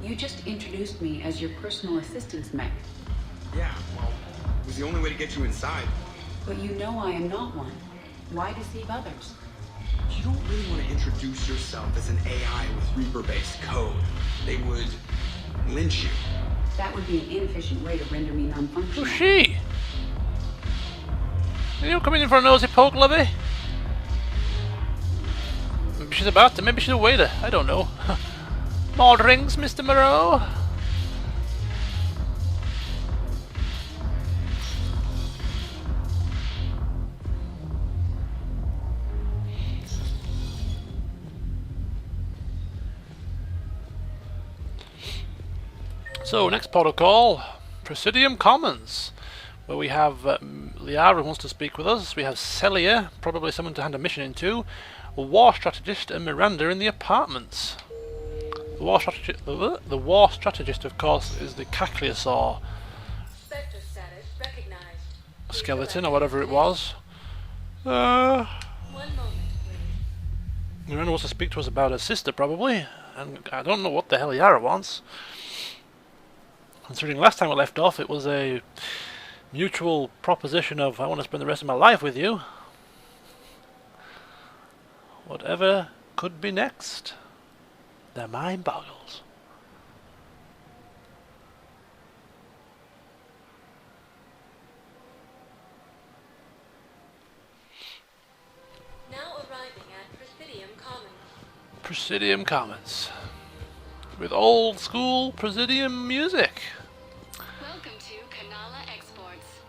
You just introduced me as your personal assistance mech. Yeah, well, it was the only way to get you inside. But you know I am not one. Why deceive others? You don't really want to introduce yourself as an AI with Reaper-based code. They would lynch you. That would be an inefficient way to render me non-functional. Who's she? Are you coming in for a nosy poke, lovey? Maybe she's about to. Maybe she's a waiter. I don't know. More drinks, Mr. Moreau? So, next protocol, Presidium Commons, where we have Liara who wants to speak with us. We have Celia, probably someone to hand a mission into, a war strategist, and Miranda in the apartments. The war strategist, of course, is the Cacliosaur skeleton, or whatever it was. Miranda wants to speak to us about her sister, probably, and I don't know what the hell Liara wants. Considering last time we left off, it was a mutual proposition of, I want to spend the rest of my life with you. Whatever could be next. Their mind boggles. Now arriving at Presidium Commons. Presidium Commons. With old school Presidium music. Welcome to Kanala Exports.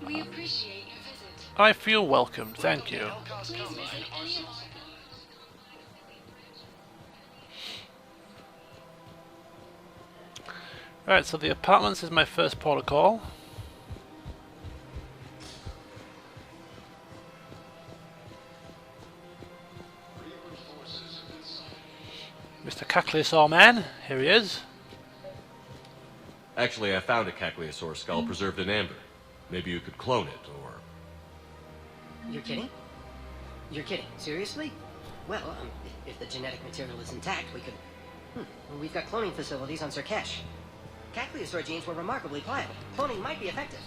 We appreciate your visit. I feel welcomed, thank you. Please visit any of our... Right, so the apartments is my first protocol. Mr. Cacliosaur man, here he is. Actually, I found a Cacliosaur skull preserved in amber. Maybe you could clone it, or... You're kidding? You're kidding? Seriously? Well, if the genetic material is intact, we could... Well, we've got cloning facilities on Sirkesh. Cacliosaur genes were remarkably pliable. Cloning might be effective.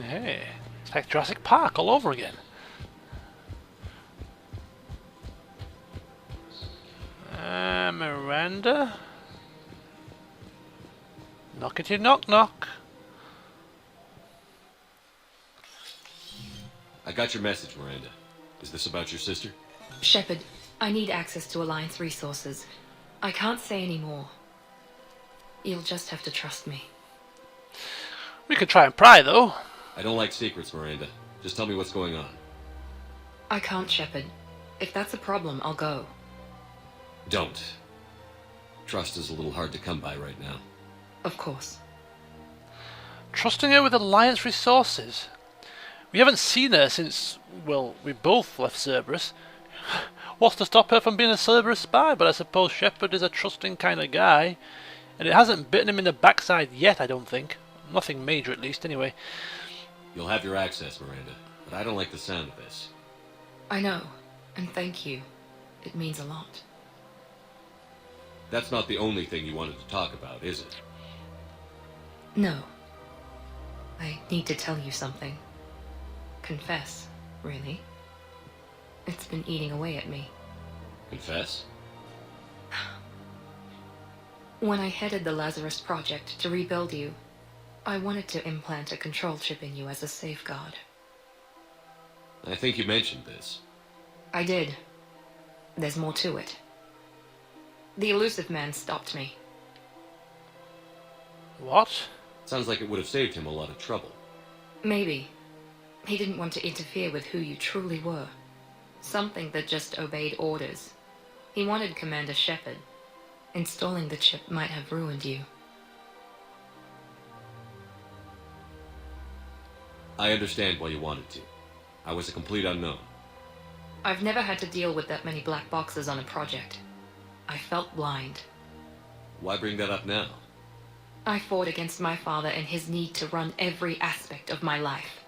Hey, it's like Jurassic Park all over again. Miranda? Knockety knock knock. I got your message, Miranda. Is this about your sister? Shepard, I need access to Alliance resources. I can't say any more. You'll just have to trust me. We could try and pry, though. I don't like secrets, Miranda. Just tell me what's going on. I can't, Shepard. If that's a problem, I'll go. Don't. Trust is a little hard to come by right now. Of course. Trusting her with Alliance resources. We haven't seen her since, well, we both left Cerberus. What's to stop her from being a Cerberus spy? But I suppose Shepard is a trusting kind of guy. And it hasn't bitten him in the backside yet, I don't think. Nothing major, at least, anyway. You'll have your access, Miranda. But I don't like the sound of this. I know. And thank you. It means a lot. That's not the only thing you wanted to talk about, is it? No. I need to tell you something. Confess, really. It's been eating away at me. Confess? When I headed the Lazarus Project to rebuild you, I wanted to implant a control chip in you as a safeguard. I think you mentioned this. I did. There's more to it. The elusive man stopped me. What? Sounds like it would have saved him a lot of trouble. Maybe. He didn't want to interfere with who you truly were. Something that just obeyed orders. He wanted Commander Shepard. Installing the chip might have ruined you. I understand why you wanted to. I was a complete unknown. I've never had to deal with that many black boxes on a project. I felt blind. Why bring that up now? I fought against my father and his need to run every aspect of my life.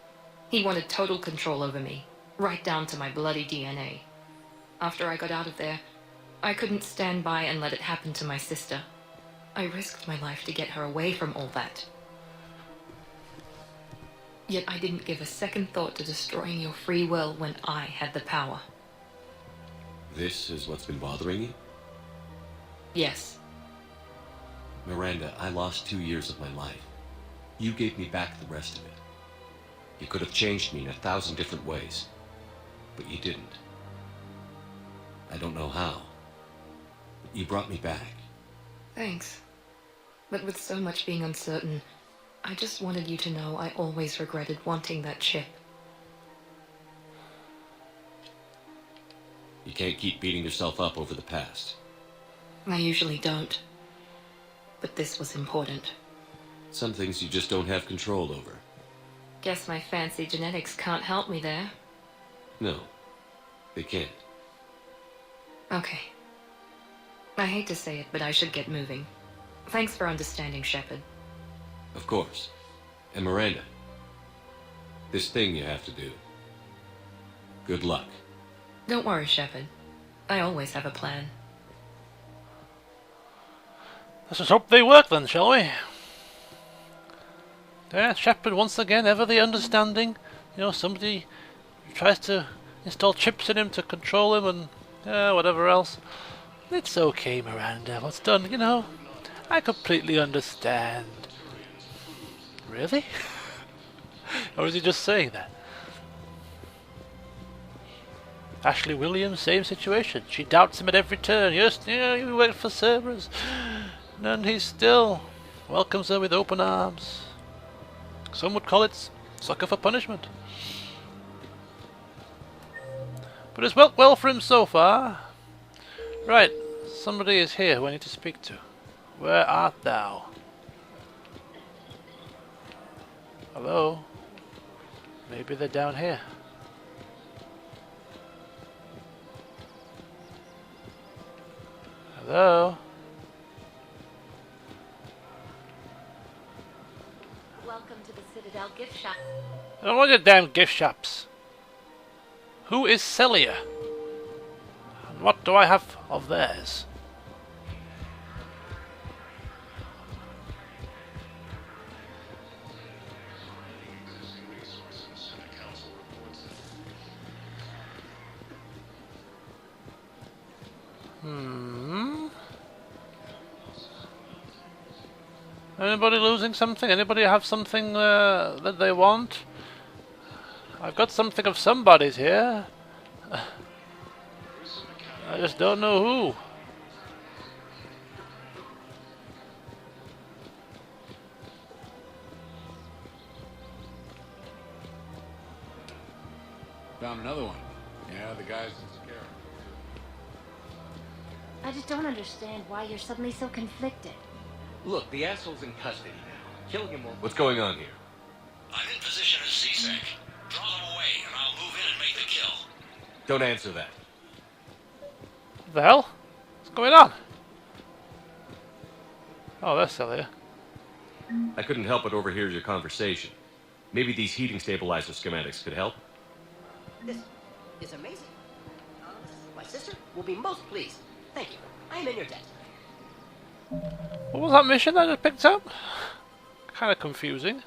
He wanted total control over me, right down to my bloody DNA. After I got out of there, I couldn't stand by and let it happen to my sister. I risked my life to get her away from all that. Yet I didn't give a second thought to destroying your free will when I had the power. This is what's been bothering you? Yes. Miranda, I lost 2 years of my life. You gave me back the rest of it. You could have changed me in 1,000 different ways, but you didn't. I don't know how, but you brought me back. Thanks. But with so much being uncertain, I just wanted you to know I always regretted wanting that chip. You can't keep beating yourself up over the past. I usually don't. But this was important. Some things you just don't have control over. Guess my fancy genetics can't help me there. No, they can't. Okay. I hate to say it, but I should get moving. Thanks for understanding, Shepard. Of course. And Miranda, this thing you have to do. Good luck. Don't worry, Shepard. I always have a plan. Let's just hope they work then, shall we? Yeah, Shepard once again, ever the understanding. You know, somebody tries to install chips in him to control him and whatever else. It's okay, Miranda. What's done, you know, I completely understand. Really? Or is he just saying that? Ashley Williams, same situation. She doubts him at every turn. Yes, yeah, you worked for Cerberus. And he still welcomes her with open arms. Some would call it sucker for punishment. But it's worked well for him so far. Right, somebody is here who I need to speak to. Where art thou? Hello? Maybe they're down here. Hello? Welcome to the Citadel gift shop. I don't want your damn gift shops. Who is Celia? And what do I have of theirs? Anybody losing something? Anybody have something that they want? I've got something of somebody's here. I just don't know who. Found another one. Yeah, the guy's in scare. I just don't understand why you're suddenly so conflicted. Look, the asshole's in custody now. Killing him will... What's going on here? I'm in position as CSEC. Draw them away, and I'll move in and make the kill. Don't answer that. What the hell? What's going on? Oh, they're still here. I couldn't help but overhear your conversation. Maybe these heating stabilizer schematics could help? This is amazing. My sister will be most pleased. Thank you. I am in your debt. What was that mission I just picked up? Kind of confusing.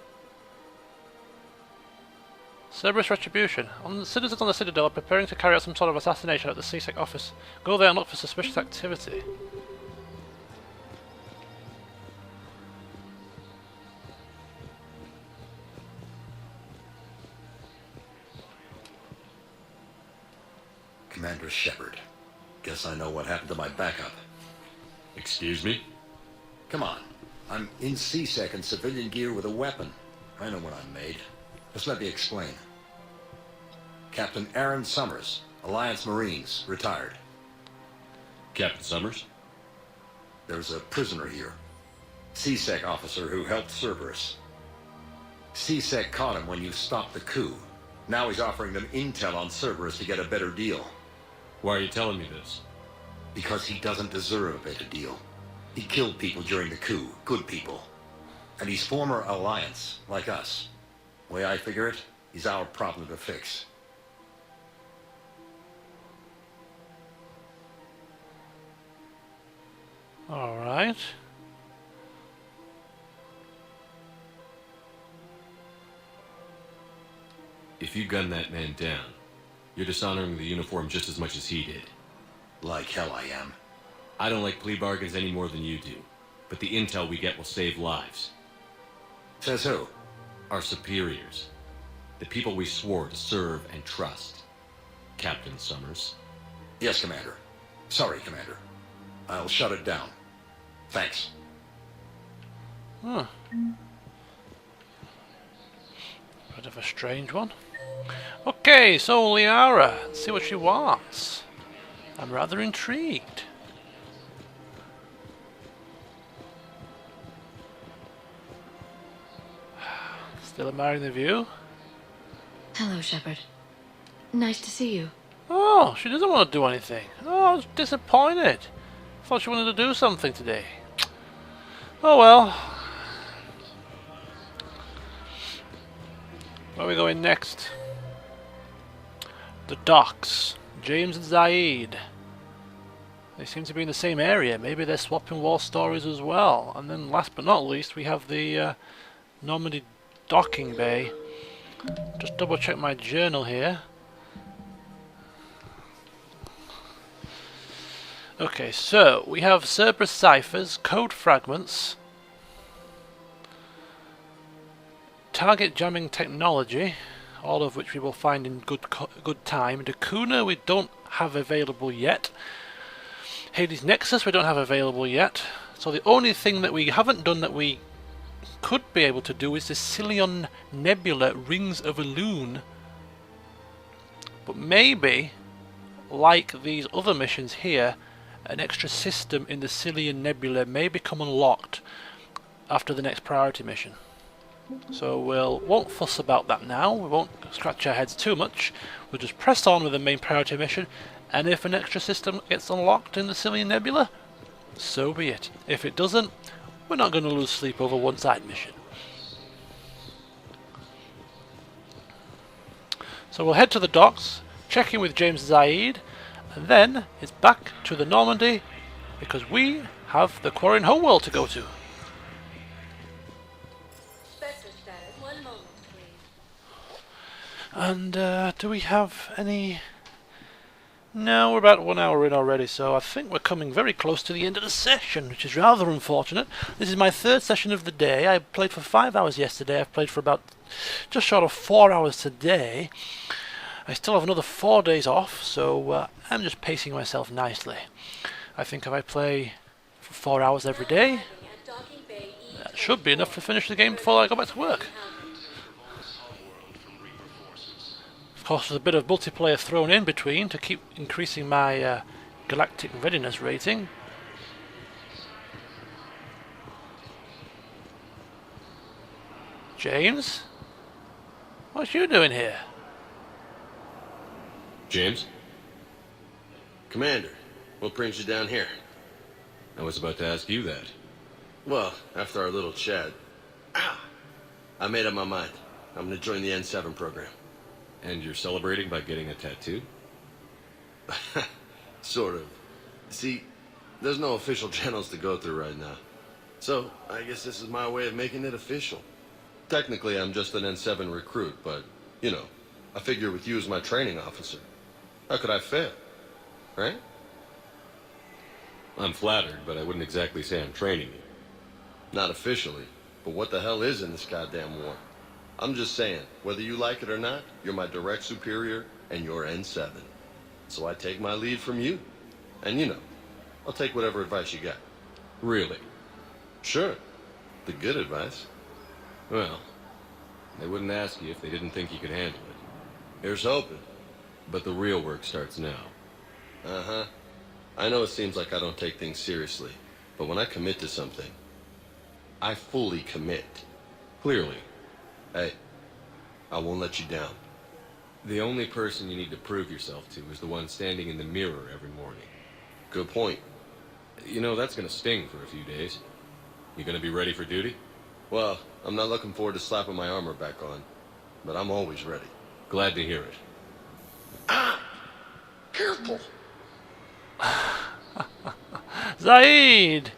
Cerberus Retribution. The citizens on the Citadel are preparing to carry out some sort of assassination at the CSEC office. Go there and look for suspicious activity. Commander Shepard. Guess I know what happened to my backup. Excuse me? Come on. I'm in CSEC in civilian gear with a weapon. I know what I'm made. Just let me explain. Captain Aaron Summers, Alliance Marines, retired. Captain Summers? There's a prisoner here. CSEC officer who helped Cerberus. CSEC caught him when you stopped the coup. Now he's offering them intel on Cerberus to get a better deal. Why are you telling me this? Because he doesn't deserve a better deal. He killed people during the coup, good people. And he's former Alliance, like us. Way I figure it, he's our problem to fix. Alright. If you gun that man down, you're dishonoring the uniform just as much as he did. Like hell I am. I don't like plea bargains any more than you do, but the intel we get will save lives. Says who? Our superiors. The people we swore to serve and trust. Captain Summers. Yes, Commander. Sorry, Commander. I'll shut it down. Thanks. Huh. Bit of a strange one. Okay, so Liara, let's see what she wants. I'm rather intrigued. Still admiring the view. Hello, Shepard. Nice to see you. Oh, she doesn't want to do anything. Oh, I was disappointed. Thought she wanted to do something today. Oh well. Where are we going next? The docks. James and Zaid. They seem to be in the same area. Maybe they're swapping war stories as well. And then last but not least, we have the Normandy docking bay. Just double check my journal here. Okay, so we have Cerberus ciphers, code fragments, target jamming technology, all of which we will find in good time. Dakuna we don't have available yet. Hades Nexus we don't have available yet. So the only thing that we haven't done that we could be able to do is the Silion Nebula Rings of Elune. But maybe, like these other missions here, an extra system in the Silion Nebula may become unlocked after the next priority mission. So won't fuss about that now, we won't scratch our heads too much, we'll just press on with the main priority mission, and if an extra system gets unlocked in the Silion Nebula, so be it. If it doesn't, we're not going to lose sleep over one side mission. So we'll head to the docks, check in with James Zaid, and then it's back to the Normandy, because we have the Quarrying Homeworld to go to. And do we have any... No, we're about 1 hour in already, so I think we're coming very close to the end of the session, which is rather unfortunate. This is my third session of the day. I played for 5 hours yesterday. I've played for about just short of 4 hours today. I still have another 4 days off, so I'm just pacing myself nicely. I think if I play for 4 hours every day, that should be enough to finish the game before I go back to work. Of course, there's a bit of multiplayer thrown in between to keep increasing my galactic readiness rating. James? What you doing here? James? Commander, what brings you down here? I was about to ask you that. Well, after our little chat, I made up my mind. I'm gonna join the N7 program. And you're celebrating by getting a tattoo? Sort of. See, there's no official channels to go through right now. So, I guess this is my way of making it official. Technically, I'm just an N7 recruit, but, you know, I figure with you as my training officer, how could I fail? Right? I'm flattered, but I wouldn't exactly say I'm training you. Not officially, but what the hell is in this goddamn war? I'm just saying, whether you like it or not, you're my direct superior, and you're N7. So I take my lead from you. And you know, I'll take whatever advice you got. Really? Sure. The good advice. Well, they wouldn't ask you if they didn't think you could handle it. Here's hoping. But the real work starts now. Uh-huh. I know it seems like I don't take things seriously, but when I commit to something, I fully commit. Clearly. Hey, I won't let you down. The only person you need to prove yourself to is the one standing in the mirror every morning. Good point. You know, that's gonna sting for a few days. You gonna be ready for duty? Well, I'm not looking forward to slapping my armor back on, but I'm always ready. Glad to hear it. Ah! Careful! Zaid!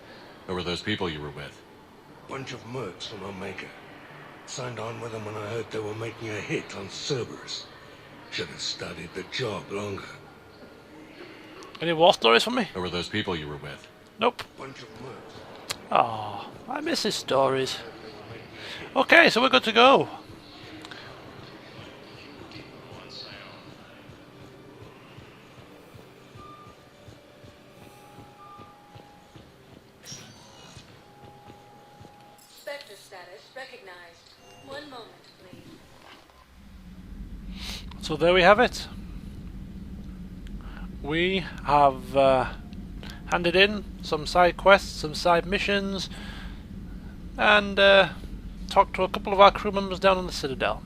Who were those people you were with? Bunch of mercs from Omega. Signed on with them when I heard they were making a hit on Cerberus. Should have studied the job longer. Any war stories for me? Who were those people you were with? Nope. Bunch of mercs. Oh, I miss his stories. Okay, so we're good to go. Spectre status recognized. One moment, please. So there we have it. We have handed in some side quests, some side missions, and talked to a couple of our crew members down on the Citadel.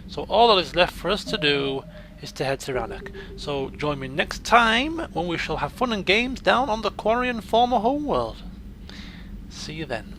So all that is left for us to do is to head to Rannoch. So join me next time when we shall have fun and games down on the Quarian former homeworld. See you then.